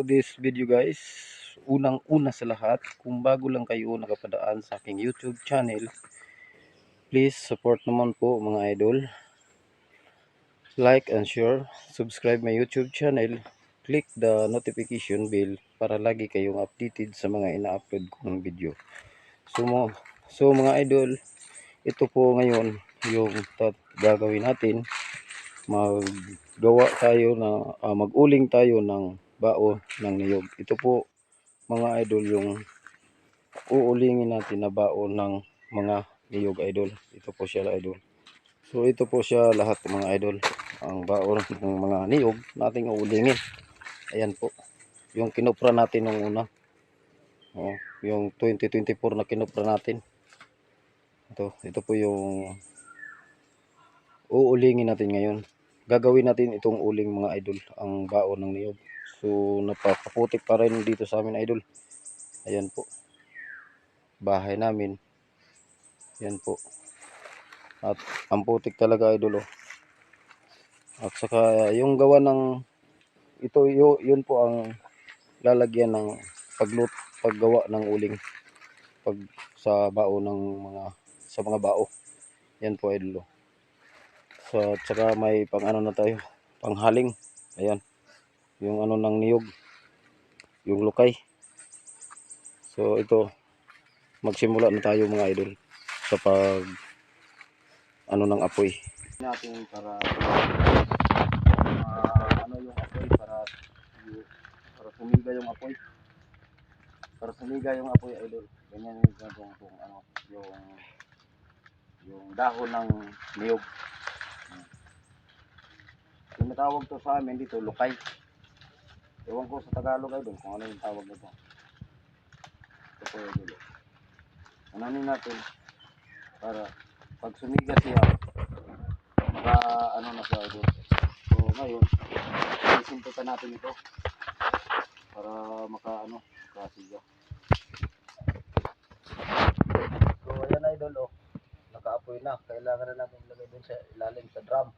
to this video guys. Unang-una sa lahat, kung bago lang kayo nakapadaan sa aking YouTube channel, please support naman po mga idol. Like and share, subscribe my YouTube channel, click the notification bell para lagi kayong updated sa mga ina-upload kong video. So mga idol, ito po ngayon yung gagawin natin. Mag-uling tayo ng bao ng niyog. Ito po mga idol yung uulingin natin na bao ng mga niyog idol. Ito po siya idol. So ito po siya lahat mga idol. Ang bao ng mga niyog nating uulingin. Ayan po. Yung kinupra natin nung una. Oh, yung 2024 na kinupra natin. Ito po yung uulingin natin ngayon. Gagawin natin itong uling mga idol, ang bao ng niyog. So napakaputik pa rin dito sa amin idol. Ayan po. Bahay namin. Ayan po. At ang putik talaga idol oh. At saka yung gawa ng ito yun po ang lalagyan ng paggawa ng uling pag sa bao ng mga bao. Yan po idol oh. So at saka may pang ano na tayo, panghaling. Ayan. Yung ano ng niyog. Yung lukay. So ito magsimula na tayo mga idol sa pag ano ng apoy natin para ano yung apoy para sumiga yung apoy idol. Ganyan yung gagawin kung ano yung dahon ng niyog. Tinatawag to sa amin dito lukay. Ewan ko sa Tagalog idol kung ano yung tawag nito. Ito po idol. Ananin natin para pag sumiga siya ano na siya idol. So ngayon isimputan natin ito para makasiga. So ayan idol oh, nakaapoy na. Kailangan na natin ilagay dun sa ilalim sa drum.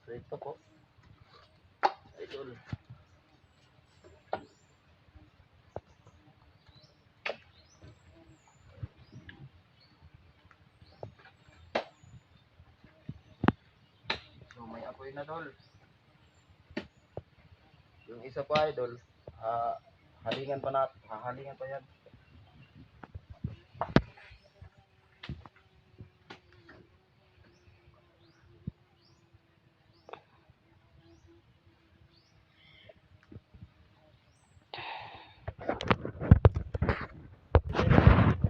So ito po idol. So may apoy na dol. Yung isa pa idol, halingan pa yan.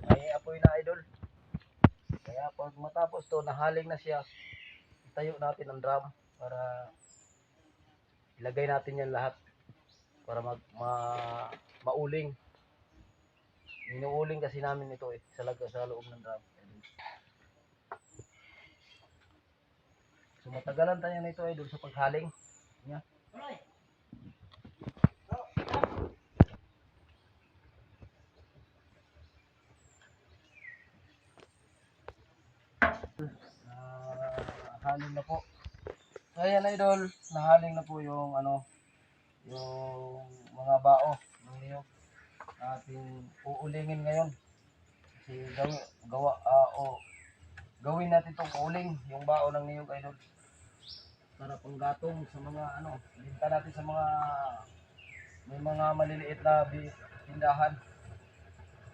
May apoy na idol. Kaya pag matapos to, nahaling na siya, itayo natin ang drum para ilagay natin yan lahat para mauling. Inuuling kasi namin ito sa loob ng drum. So matagalan tayo nito idol sa paghaling. Yeah. Haling na po. So ayan idol, nahaling na po yung yung mga bao ng niyog ating uulingin ngayon. Kasi gawin natin itong uling, yung bao ng niyog idol. Para panggatong sa mga binta natin sa may mga maliliit na tindahan.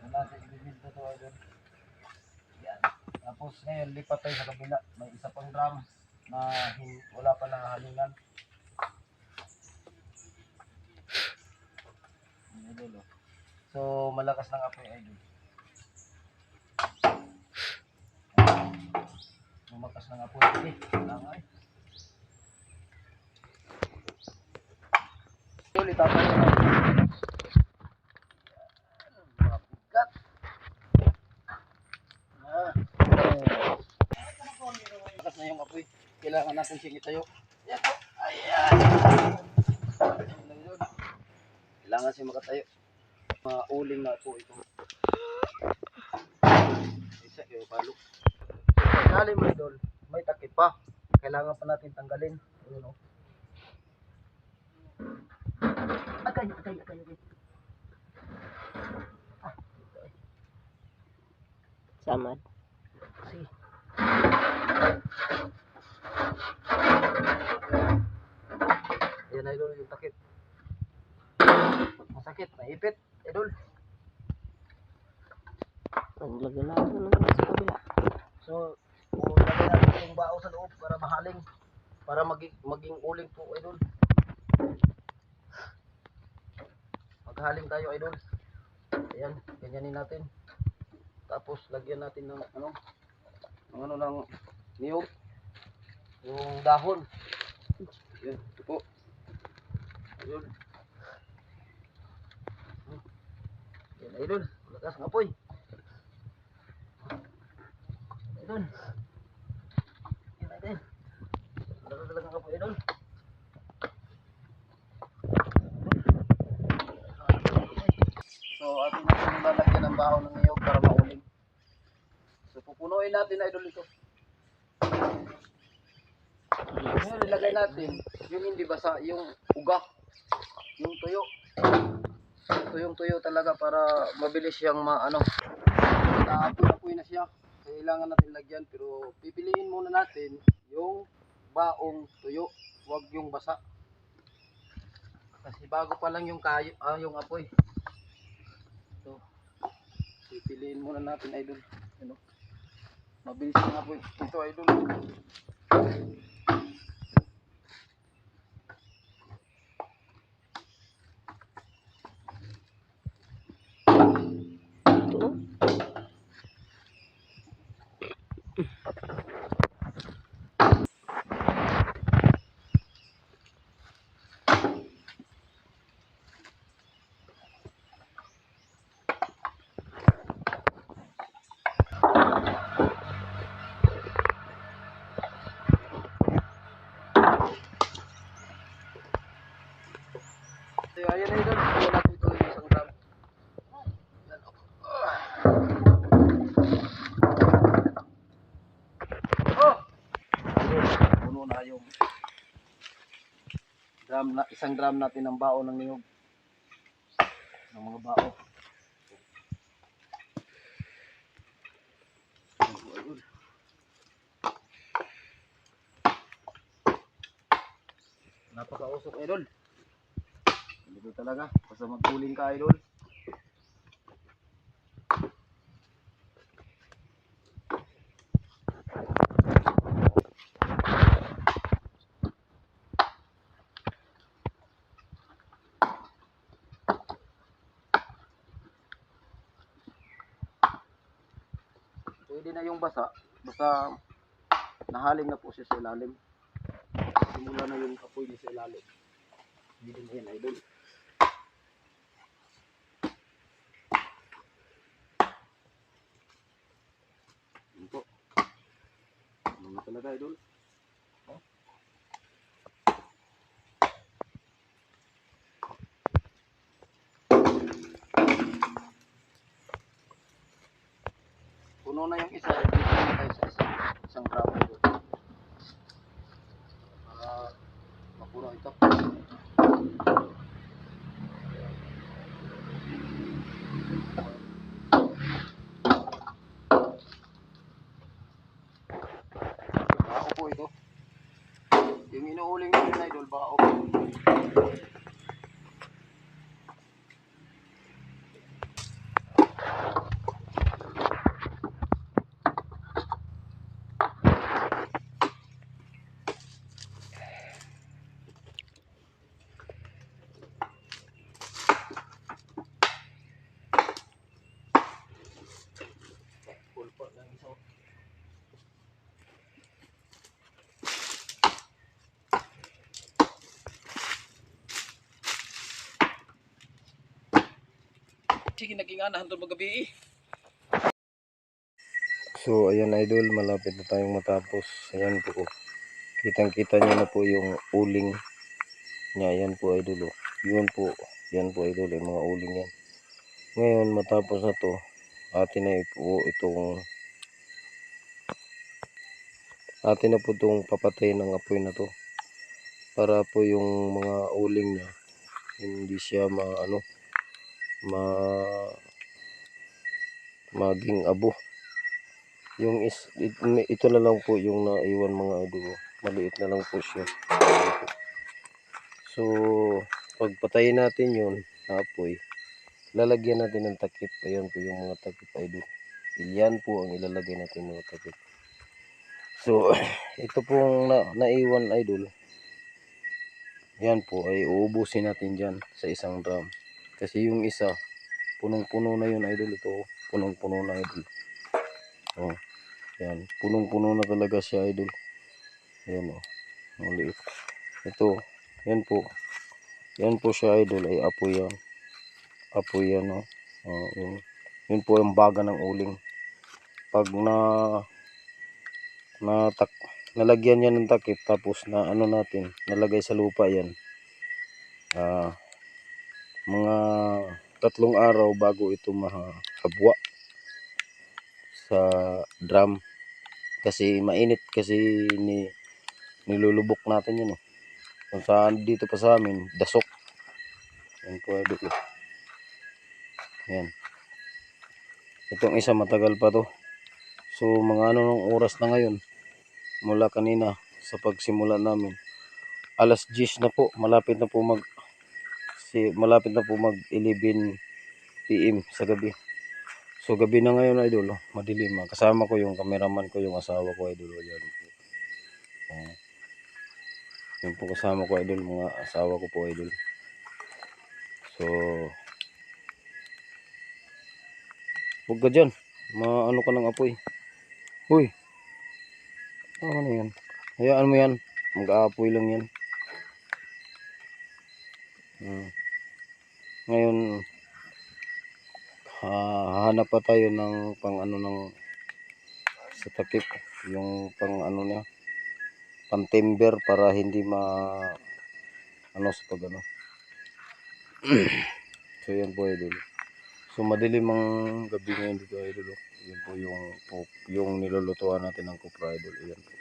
Natin ibibinta to idol. Yan. Tapos ngayon lipat tayo sa kabila. May isa pang drum na wala pa nahalingan. Idol oh. So malakas ng apoy idol. Lumakas ng apoy. Langay. Ulit tayo na. Mabigat. Lakas na yung apoy. Kailangan natin siyang itayo. Ayan. Ayan. Kailangan siya makatayo. Uling na po ito. Isa kayo palo. Ilalim mo idol, may takip pa. Kailangan pa natin tanggalin. Ayun o. Agay. Samad. Si. Ayan idol yung takip. Masakit, maipit, idol. Naglaga-laga na naman sa kabila. So, lagyan natin yung bao sa loob para mahaling. Para maging uling po, idol. Maghaling tayo, idol. Ayan, ganyanin natin. Tapos, lagyan natin ng ng niyog. Yung dahon. Ayan, ito po. Idol. Ayan, idol. Lakas ng apoy. Idol. Ayan. Lakas talaga ng apoy, idol. So, atin natin lalagyan ng baho ng niyog para mauling. So, pupunuin natin, idol, ito. Ngayon, ilagay natin yung hindi basa, yung uga, yung tuyo. Tuyong-tuyo talaga para mabilis siyang naapoy-apoy na siya. Kailangan natin lagyan, pero pipiliin muna natin yung baong tuyo, wag yung basa. Kasi bago pa lang yung yung apoy. So, pipiliin muna natin, idol. Mabilis yung apoy. Ito, idol. Ito. So, ayan na, idol. Kuha natin ito yung 1 gram. Puno na yung 1 gram natin ng bao ng niyog. Ng mga bao. Napakausok, idol. Dito talaga. Basta mag-uling ka, idol. Pwede na yung basa. Basta nahaling na po siya sa ilalim. Simula na yung apoy niya sa ilalim. Hindi na yan, idol. Yan po. Ano talaga, idol? Puno na yung isa. Dito na tayo sa isang gram, idol. Para mapuno ito. Bao po ito. Yung inuuling natin, idol, bao po. Pulpot lang isa. Sige, naging anahan doon magabi. So, ayan, idol, malapit na tayong matapos. Ayan po. Kitang-kita niyo na po yung uling niya. Ayan po, idol. Yun po, Yan po idol, yung mga uling yan. Ngayon matapos na to, atin na po itong papatayin ng apoy na to para po yung mga uling niya hindi siya maging abo. Ito na lang po yung naiwan mga idol. Maliit na lang po siya. So pagpatayin natin yun na apoy, lalagyan natin ng takip. Ayan po yung mga takip idol. Yan po ang ilalagay natin mga takip. So ito pong naiwan idol, yan po ay uubusin natin dyan sa isang drum. Kasi yung isa, punong-puno na yun idol. Ito, punong-puno na idol. Oh, yan, punong-puno na talaga siya idol. Ayan maliit. Ito, yan po. Yan po siya idol, ay apoy yan. Apoy yan yun po yung baga ng uling. Pag nalagyan yan ng takip, tapos nalagay sa lupa yan. Mga 3 araw bago ito mahabwa sa drum, kasi mainit kasi nilulubok natin yun kung saan dito pa sa amin dasok. Yan po idol. Yan, itong isa matagal pa to. So mga ng oras na ngayon mula kanina sa pagsimula namin, alas 10 na po, malapit na po mag 11 PM sa gabi. So gabi na ngayon idol, madilim. Kasama ko yung cameraman ko, yung asawa ko idol. Yan po. Yung po kasama ko idol, mga asawa ko po idol. So huwag ka dyan, maano ka ng apoy. Uy, ano yan? Hayaan mo yan, mag-aapoy lang yan. Ngayon hahanap pa tayo ng sa takip, yung pang timber para hindi sa pag so yan po idol. So madilim ang gabi ngayon dito idol. Yan po yung nilulutuan natin ng kopra idol. Ayan po.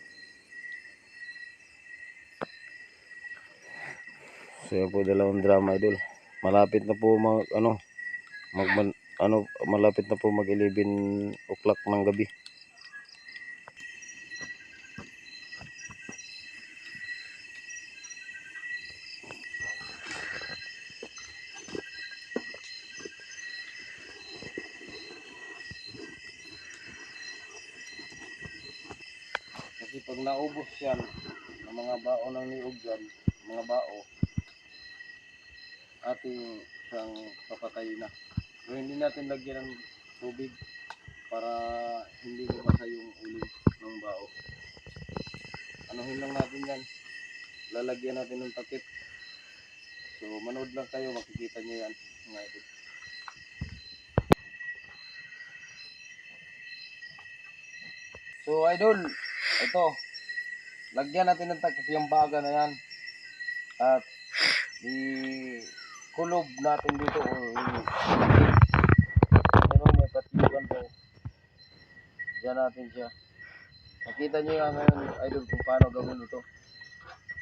So yan po, 2 drama idol. Malapit na po malapit na po mag 11 o'clock ng gabi. Kasi pag naubos yan ng mga bao ng niyog dyan, mga bao, ating siyang papatayin na. So hindi natin lagyan ng tubig para hindi lumasa yung uling ng bao. Anuhin lang natin yan, lalagyan natin ng takip. So manood lang kayo, makikita nyo yan mga idol. So idol, ito, lagyan natin ng takip yung baga na yan. At kulob natin dito may patigan po. Diyan natin siya. Nakita nyo yan ngayon idol kung paano gawin ito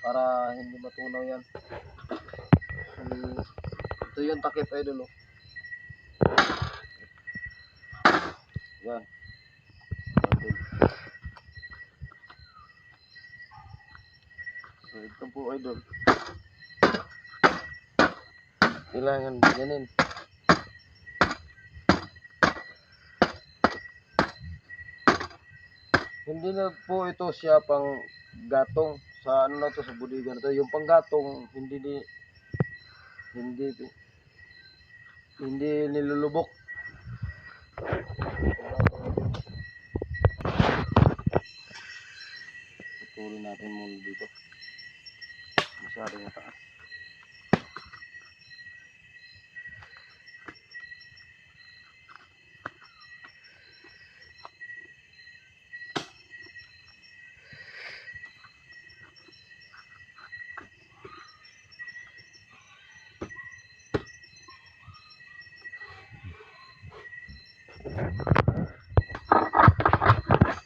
para hindi matunaw yan. Ito yung takip idol yan idol. So ito po idol, kailangan ganyan. Hindi na po ito siya pang gatong sa sa budigan na to. Yung panggatong hindi nilulubok. Putulin natin muna dito. Masyadong mataas.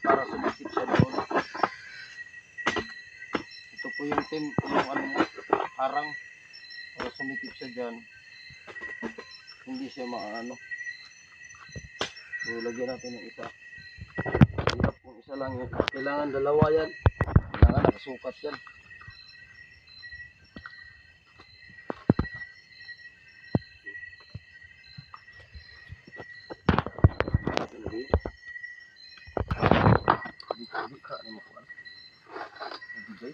para sumikip siya doon. Ito po yung yung ano mo, harang para sumikip siya dyan. Hindi siya maano. So, lagyan natin ng isa. Hirap kung isa lang yan. Kailangan dalawa yan. Kailangan nakasukat yan. Hindi ka ano mo ko. Hindi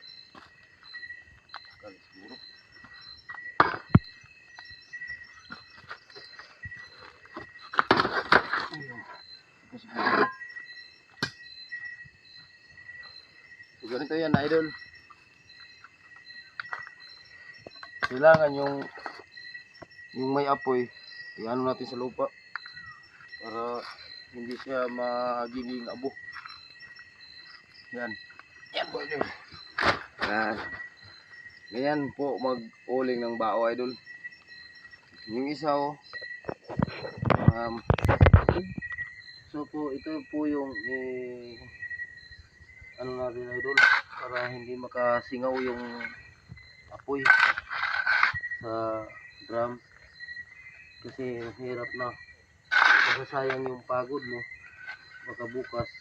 kali siguro. So, ganito yan, idol. Kailangan yung may apoy, i-ano natin sa lupa para hindi siya magiging abo. Yan. Yan po, idol. Yan. Ganyan po mag-uling ng bao, idol. Yung isa, oh. So po, ito po yung ano natin, idol, para hindi makasingaw yung apoy sa drum. Kasi hirap na. Masasayang yung pagod mo. Baka bukas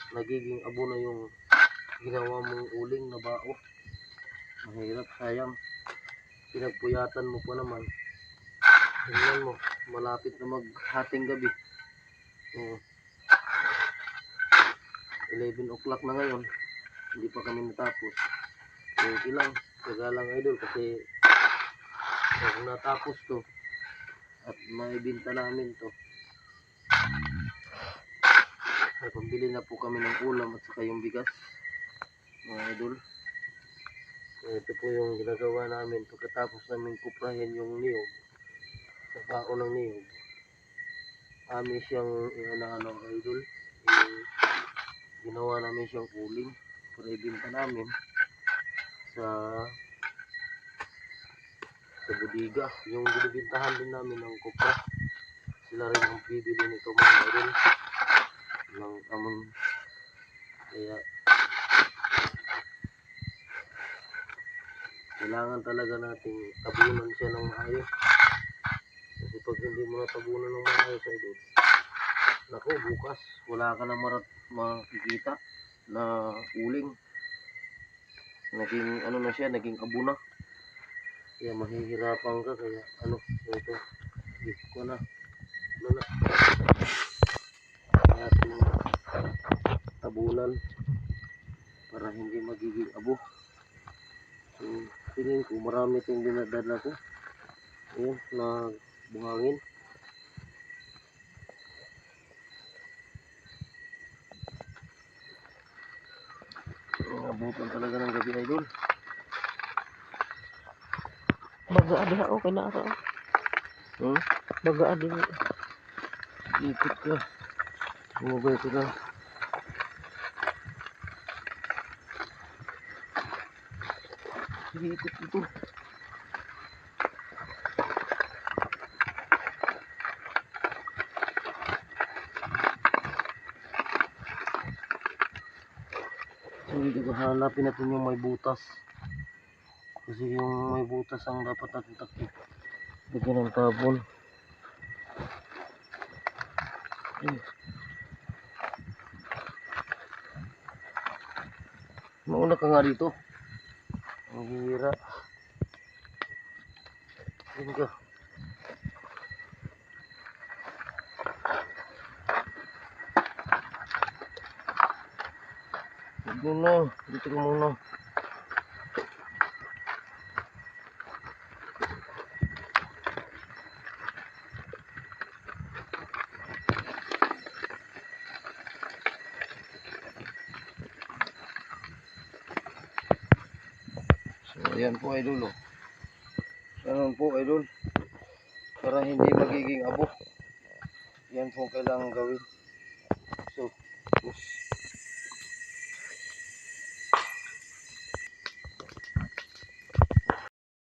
nagiging abo na yung ginawa mong uling na bao. Mahirap, sayang. Pinagpuyatan mo pa naman. Tingnan mo, malapit na maghating gabi. So, 11 o'clock na ngayon. Hindi pa kami natapos. Okay lang, kagalang, idol, kasi kung natapos to at maibinta namin to, ay pambili na po kami ng ulam at saka yung bigas, mga idol. Ito po yung ginagawa namin pagkatapos namin kuprahin yung niyog sa bao ng niyog. Amin siyang ano, idol, ginawa namin siyang uling para ibinta namin sa budiga. Yung binibintahan din namin ng kupra, sila rin ang bibili nito, mga idol, ng amon. Kaya kailangan talaga nating tabunan siya ng maayos. Kasi pag hindi mo natabunan ng maayos, idol, naku, bukas wala ka na makikita na uling. Naging ano na siya, naging abo na. Kaya mahihirapan ka, kaya ano, ito, gift ko na. Ano na, ating tabunan para hindi magiging abo. So, tingin ko marami itong dinadala ko. Ayan, na buhangin. Abutan talaga ng gabi, idol. Baga adiha okay na ako. Baga adiha. Ikot ka. Bumabay ko na. Sige, ikot ito. So, dito hanapin natin yung may butas. Kasi yung may butas ang dapat natin takip. Bigyan ng tabon. Mauna ka nga dito. Ang hira. Yan ka. Huwag muna. Dito ka muna. So, ayan po, idol. Oh. Ganun po, idol. Para hindi magiging abo. Yan po kailangan gawin. So, push.